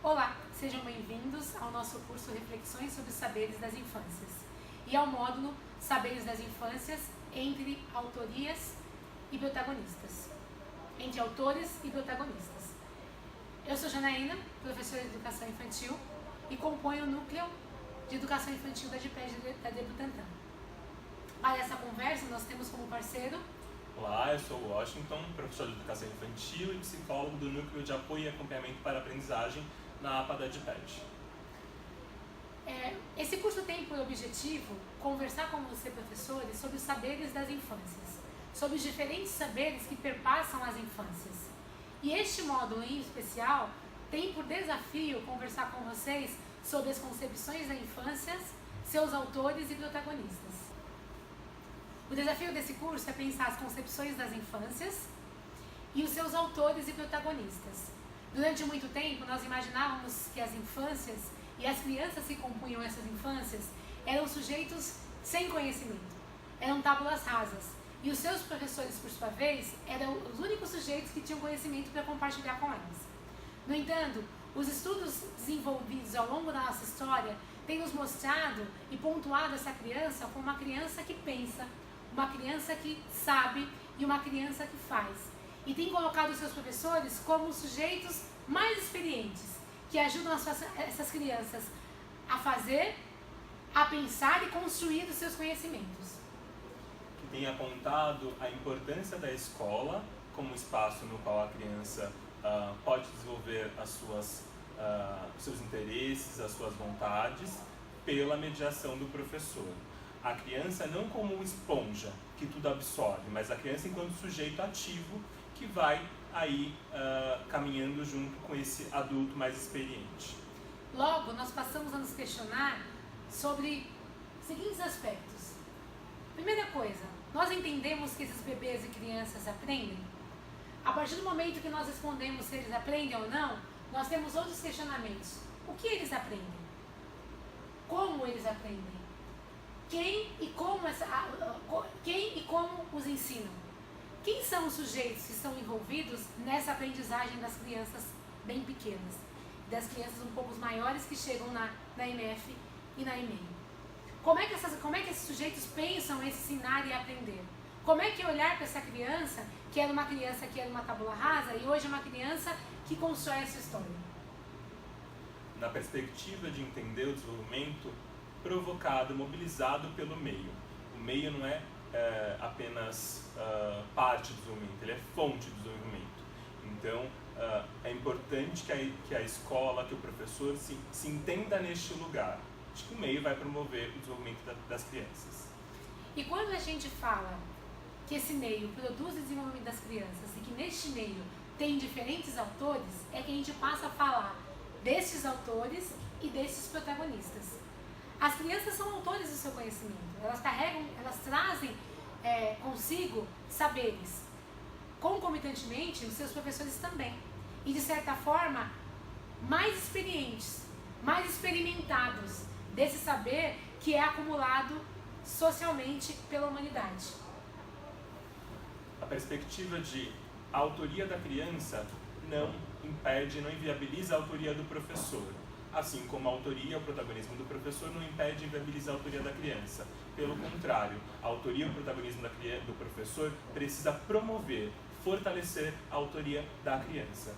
Olá, sejam bem-vindos ao nosso curso Reflexões sobre os Saberes das Infâncias e ao módulo Saberes das Infâncias entre autorias e protagonistas. Entre autores e protagonistas. Eu sou Janaína, professora de Educação Infantil e componho o Núcleo de Educação Infantil da GPED da Butantan. Para essa conversa, nós temos como parceiro... Olá, eu sou o Washington, professor de Educação Infantil e psicólogo do Núcleo de Apoio e Acompanhamento para a Aprendizagem na APA da GPED. Esse curso tem por objetivo conversar com você, professores, sobre os saberes das infâncias, sobre os diferentes saberes que perpassam as infâncias. E este módulo em especial tem por desafio conversar com vocês sobre as concepções da infância, seus autores e protagonistas. O desafio desse curso é pensar as concepções das infâncias e os seus autores e protagonistas. Durante muito tempo, nós imaginávamos que as infâncias e as crianças que compunham essas infâncias eram sujeitos sem conhecimento, eram tábulas rasas. E os seus professores, por sua vez, eram os únicos sujeitos que tinham conhecimento para compartilhar com eles. No entanto, os estudos desenvolvidos ao longo da nossa história têm nos mostrado e pontuado essa criança como uma criança que pensa, uma criança que sabe e uma criança que faz. E tem colocado os seus professores como sujeitos mais experientes, que ajudam essas crianças a fazer, a pensar e construir os seus conhecimentos. Que tem apontado a importância da escola como espaço no qual a criança pode desenvolver os seus interesses, as suas vontades, pela mediação do professor. A criança não como esponja que tudo absorve, mas a criança enquanto sujeito ativo que vai aí caminhando junto com esse adulto mais experiente. Logo, nós passamos a nos questionar sobre os seguintes aspectos. Primeira coisa, nós entendemos que esses bebês e crianças aprendem? A partir do momento que nós respondemos se eles aprendem ou não, nós temos outros questionamentos. O que eles aprendem? Como eles aprendem? Quem e como os ensinam? Quem são os sujeitos que estão envolvidos nessa aprendizagem das crianças bem pequenas? Das crianças um pouco maiores que chegam na MF e na EMEI? Como é que esses sujeitos pensam em ensinar e aprender? Como é que olhar para essa criança que era uma tábula rasa e hoje é uma criança que constrói essa história? Na perspectiva de entender o desenvolvimento provocado, mobilizado pelo meio. O meio não é apenas parte do desenvolvimento, ele é fonte do desenvolvimento. Então, é importante que a escola, que o professor se entenda neste lugar, de que o meio vai promover o desenvolvimento das crianças. E quando a gente fala que esse meio produz o desenvolvimento das crianças e que neste meio tem diferentes autores, é que a gente passa a falar destes autores e destes protagonistas. As crianças são autores do seu conhecimento, elas trazem consigo saberes. Concomitantemente, os seus professores também. E de certa forma, mais experientes, mais experimentados desse saber que é acumulado socialmente pela humanidade. A perspectiva de autoria da criança não impede, não inviabiliza a autoria do professor. Assim como a autoria, o protagonismo do professor não impede e inviabiliza a autoria da criança. Pelo contrário, a autoria e o protagonismo do professor precisa promover, fortalecer a autoria da criança.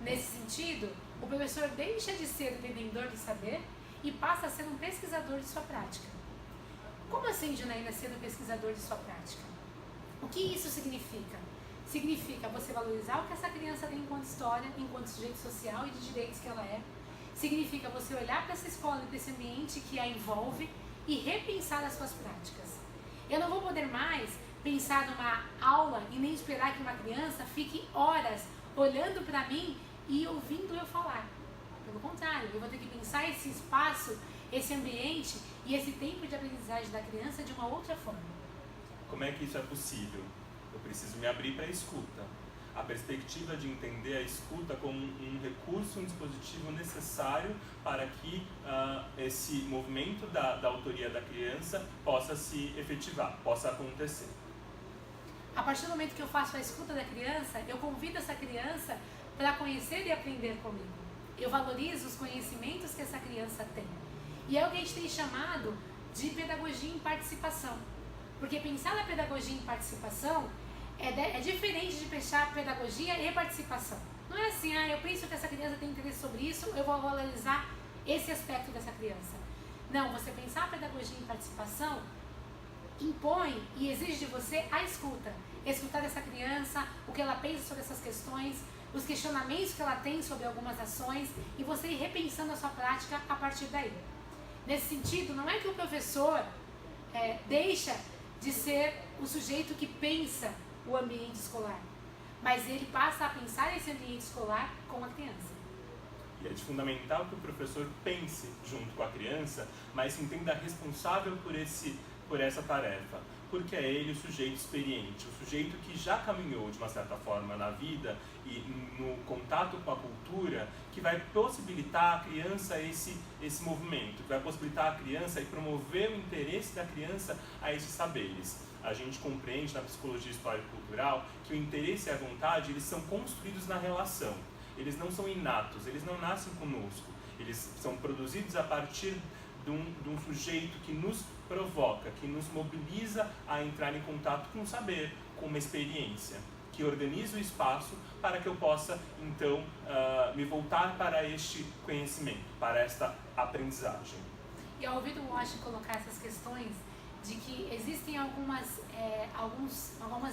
Nesse sentido, o professor deixa de ser o detentor do saber e passa a ser um pesquisador de sua prática. Como assim, Janaína, ser um pesquisador de sua prática? O que isso significa? Significa você valorizar o que essa criança tem enquanto história, enquanto sujeito social e de direitos que ela é. Significa você olhar para essa escola e para esse ambiente que a envolve e repensar as suas práticas. Eu não vou poder mais pensar numa aula e nem esperar que uma criança fique horas olhando para mim e ouvindo eu falar. Pelo contrário, eu vou ter que pensar esse espaço, esse ambiente e esse tempo de aprendizagem da criança de uma outra forma. Como é que isso é possível? Eu preciso me abrir para a escuta. A perspectiva de entender a escuta como um recurso, um dispositivo necessário para que esse movimento da autoria da criança possa se efetivar, possa acontecer. A partir do momento que eu faço a escuta da criança, eu convido essa criança para conhecer e aprender comigo. eu valorizo os conhecimentos que essa criança tem. E é o que a gente tem chamado de pedagogia em participação. Porque pensar na pedagogia em participação é diferente de pensar pedagogia e participação. Não é assim, eu penso que essa criança tem interesse sobre isso, eu vou valorizar esse aspecto dessa criança. Não, você pensar a pedagogia em participação impõe e exige de você a escuta. Escutar essa criança, o que ela pensa sobre essas questões, os questionamentos que ela tem sobre algumas ações e você ir repensando a sua prática a partir daí. Nesse sentido, não é que o professor deixa de ser o sujeito que pensa o ambiente escolar, mas ele passa a pensar esse ambiente escolar com a criança. E é de fundamental que o professor pense junto com a criança, mas se entenda responsável por essa tarefa, porque é ele o sujeito experiente, o sujeito que já caminhou de uma certa forma na vida e no contato com a cultura, que vai possibilitar à criança esse movimento, que vai possibilitar à criança e promover o interesse da criança a esses saberes. A gente compreende na psicologia histórico-cultural que o interesse e a vontade, eles são construídos na relação. Eles não são inatos, eles não nascem conosco. Eles são produzidos a partir de um sujeito que nos provoca, que nos mobiliza a entrar em contato com o saber, com uma experiência, que organiza o espaço para que eu possa, então, me voltar para este conhecimento, para esta aprendizagem. E ao ouvir o Walsh colocar essas questões de que existem algumas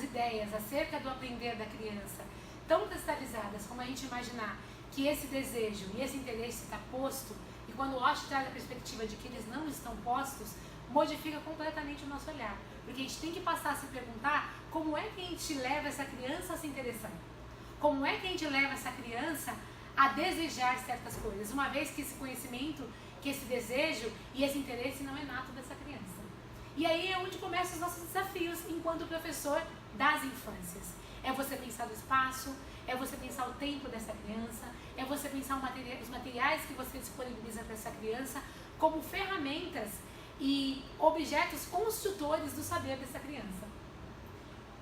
ideias acerca do aprender da criança tão cristalizadas como a gente imaginar que esse desejo e esse interesse está posto, e quando o Walsh traz a perspectiva de que eles não estão postos, modifica completamente o nosso olhar. Porque a gente tem que passar a se perguntar como é que a gente leva essa criança a se interessar. Como é que a gente leva essa criança a desejar certas coisas, uma vez que esse conhecimento, que esse desejo e esse interesse não é nato dessa criança. E aí é onde começam os nossos desafios enquanto professor das infâncias. É você pensar o espaço, é você pensar o tempo dessa criança, é você pensar os materiais que você disponibiliza para essa criança como ferramentas e objetos construtores do saber dessa criança.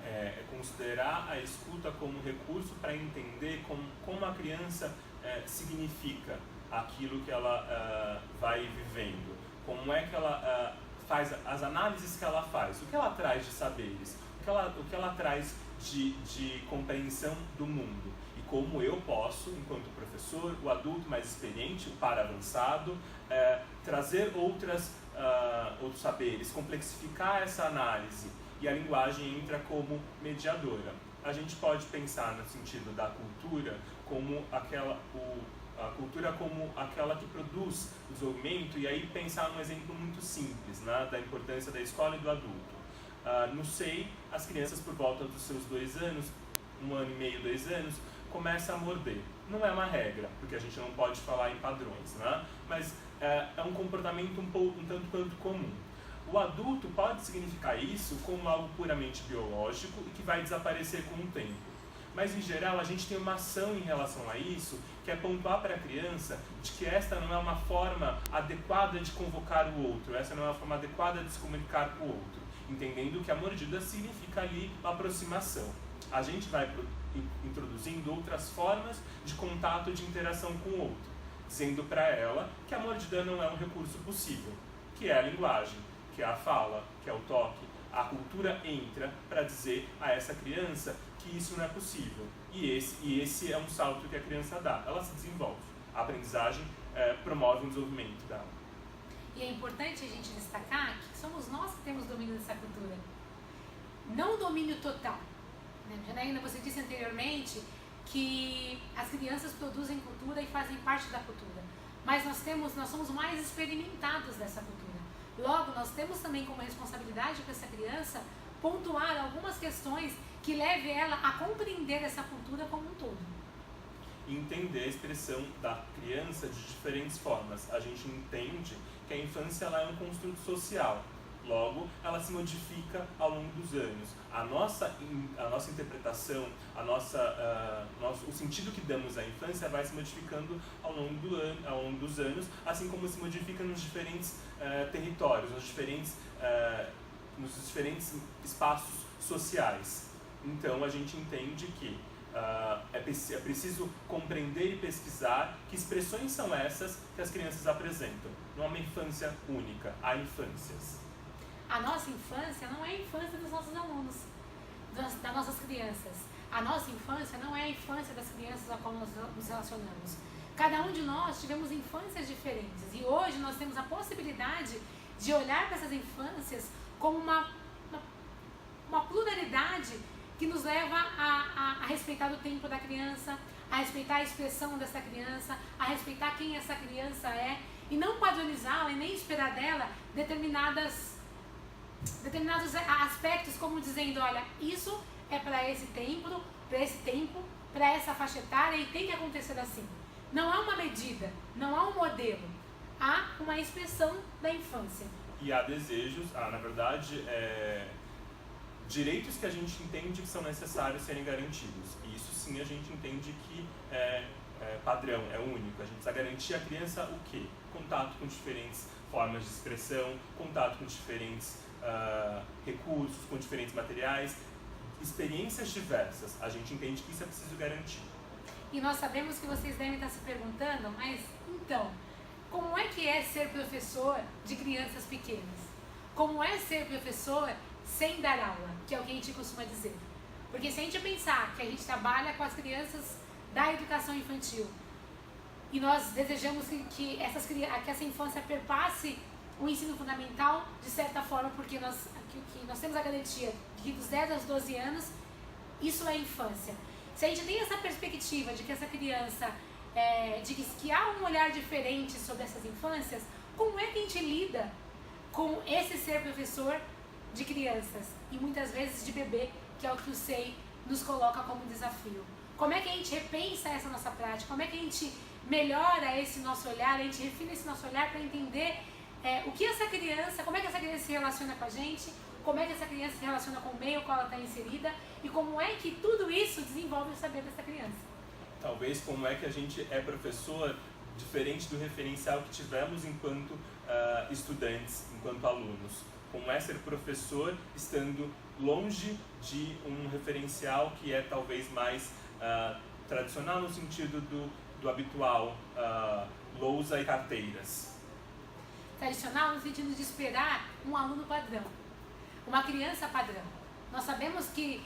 É considerar a escuta como recurso para entender como a criança significa aquilo que ela vai vivendo, como é que ela faz as análises que ela faz, o que ela traz de saberes, o que ela traz de compreensão do mundo, e como eu posso, enquanto professor, o adulto mais experiente, o par avançado, trazer outros saberes, complexificar essa análise, e a linguagem entra como mediadora. A gente pode pensar no sentido da cultura como a cultura como aquela que produz o desenvolvimento, e aí pensar num exemplo muito simples, né, da importância da escola e do adulto. No SEI, as crianças por volta dos seus 2 anos, 1 ano e meio, 2 anos, começam a morder. Não é uma regra, porque a gente não pode falar em padrões, né? Mas é um comportamento um tanto quanto comum. O adulto pode significar isso como algo puramente biológico e que vai desaparecer com o tempo. Mas, em geral, a gente tem uma ação em relação a isso, que é pontuar para a criança de que esta não é uma forma adequada de convocar o outro, essa não é uma forma adequada de se comunicar com o outro, entendendo que a mordida significa ali uma aproximação. A gente vai introduzindo outras formas de contato, de interação com o outro, dizendo para ela que a mordida não é um recurso possível, que é a linguagem, que é a fala, que é o toque. A cultura entra para dizer a essa criança que isso não é possível. E esse é um salto que a criança dá. Ela se desenvolve. A aprendizagem promove um desenvolvimento dela. E é importante a gente destacar que somos nós que temos domínio dessa cultura. Não o domínio total. Janaína, você disse anteriormente que as crianças produzem cultura e fazem parte da cultura. Mas nós somos mais experimentados dessa cultura. Logo, nós temos também como responsabilidade com essa criança pontuar algumas questões que levem ela a compreender essa cultura como um todo. Entender a expressão da criança de diferentes formas. A gente entende que a infância ela é um construto social. Logo, ela se modifica ao longo dos anos. A nossa interpretação, o sentido que damos à infância vai se modificando ao longo dos anos, assim como se modifica nos diferentes territórios, nos diferentes espaços sociais. Então, a gente entende que É preciso compreender e pesquisar que expressões são essas que as crianças apresentam. Não é uma infância única, há infâncias. A nossa infância não é a infância dos nossos alunos, das nossas crianças. A nossa infância não é a infância das crianças a qual nós nos relacionamos. Cada um de nós tivemos infâncias diferentes e hoje nós temos a possibilidade de olhar para essas infâncias como uma pluralidade que nos leva a respeitar o tempo da criança, a respeitar a expressão dessa criança, a respeitar quem essa criança é e não padronizá-la e nem esperar dela determinados aspectos, como dizendo, olha, isso é para esse tempo, para essa faixa etária e tem que acontecer assim. Não há uma medida, não há um modelo, há uma expressão da infância. E há desejos, na verdade, direitos que a gente entende que são necessários serem garantidos. E isso sim a gente entende que é padrão, é único. A gente precisa garantir à criança o quê? Contato com diferentes formas de expressão, contato com diferentes recursos, com diferentes materiais, experiências diversas. A gente entende que isso é preciso garantir. E nós sabemos que vocês devem estar se perguntando, mas então, como é que é ser professor de crianças pequenas? Como é ser professor sem dar aula, que é o que a gente costuma dizer? Porque se a gente pensar que a gente trabalha com as crianças da educação infantil e nós desejamos que essa infância perpasse o ensino fundamental, de certa forma, porque nós temos a garantia de que dos 10 aos 12 anos, isso é infância. Se a gente tem essa perspectiva de que essa criança, de que há um olhar diferente sobre essas infâncias, como é que a gente lida com esse ser professor de crianças e muitas vezes de bebê, que é o que o SEI nos coloca como desafio? Como é que a gente repensa essa nossa prática? Como é que a gente melhora esse nosso olhar, a gente refina esse nosso olhar para entender o que essa criança, como é que essa criança se relaciona com a gente, como é que essa criança se relaciona com o meio ao qual ela está inserida e como é que tudo isso desenvolve o saber dessa criança. Talvez como é que a gente é professor diferente do referencial que tivemos enquanto estudantes, enquanto alunos. Como é ser professor estando longe de um referencial que é talvez mais tradicional no sentido do habitual, lousa e carteiras. Tradicional no sentido de esperar um aluno padrão, uma criança padrão. Nós sabemos que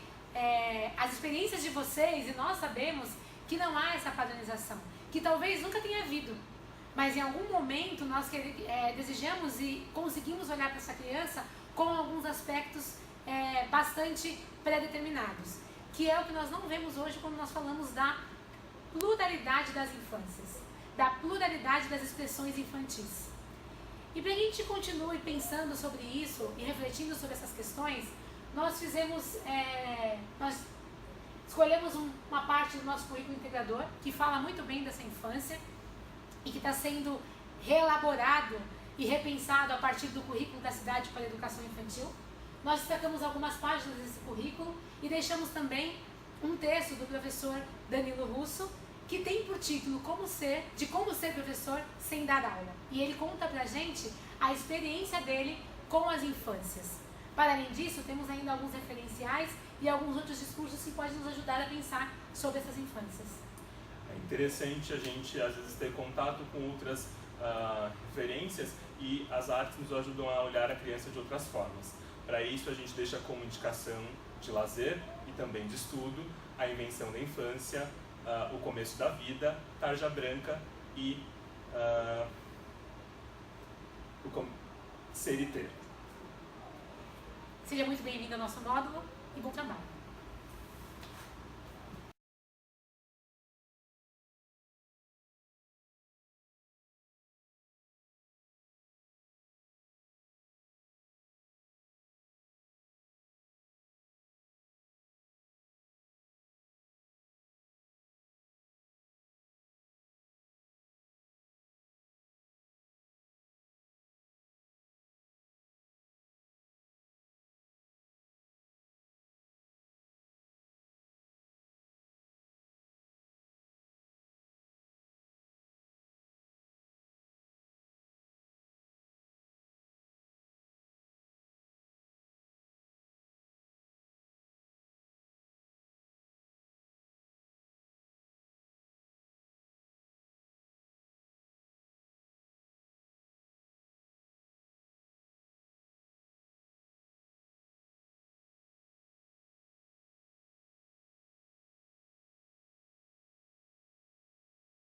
as experiências de vocês, e nós sabemos que não há essa padronização, que talvez nunca tenha havido, mas em algum momento nós desejamos e conseguimos olhar para essa criança com alguns aspectos bastante pré-determinados, que é o que nós não vemos hoje quando nós falamos da pluralidade das infâncias, da pluralidade das expressões infantis. E para que a gente continue pensando sobre isso e refletindo sobre essas questões, nós escolhemos uma parte do nosso currículo integrador que fala muito bem dessa infância e que está sendo reelaborado e repensado a partir do currículo da Cidade para a Educação Infantil. Nós destacamos algumas páginas desse currículo e deixamos também um texto do professor Danilo Russo, que tem por título como ser professor sem dar aula. E ele conta pra gente a experiência dele com as infâncias. Para além disso, temos ainda alguns referenciais e alguns outros discursos que podem nos ajudar a pensar sobre essas infâncias. É interessante a gente, às vezes, ter contato com outras referências e as artes nos ajudam a olhar a criança de outras formas. Para isso, a gente deixa como indicação de lazer e também de estudo a invenção da infância, o começo da vida, Tarja Branca e Ser e Ter. Seja muito bem-vindo ao nosso módulo e bom trabalho.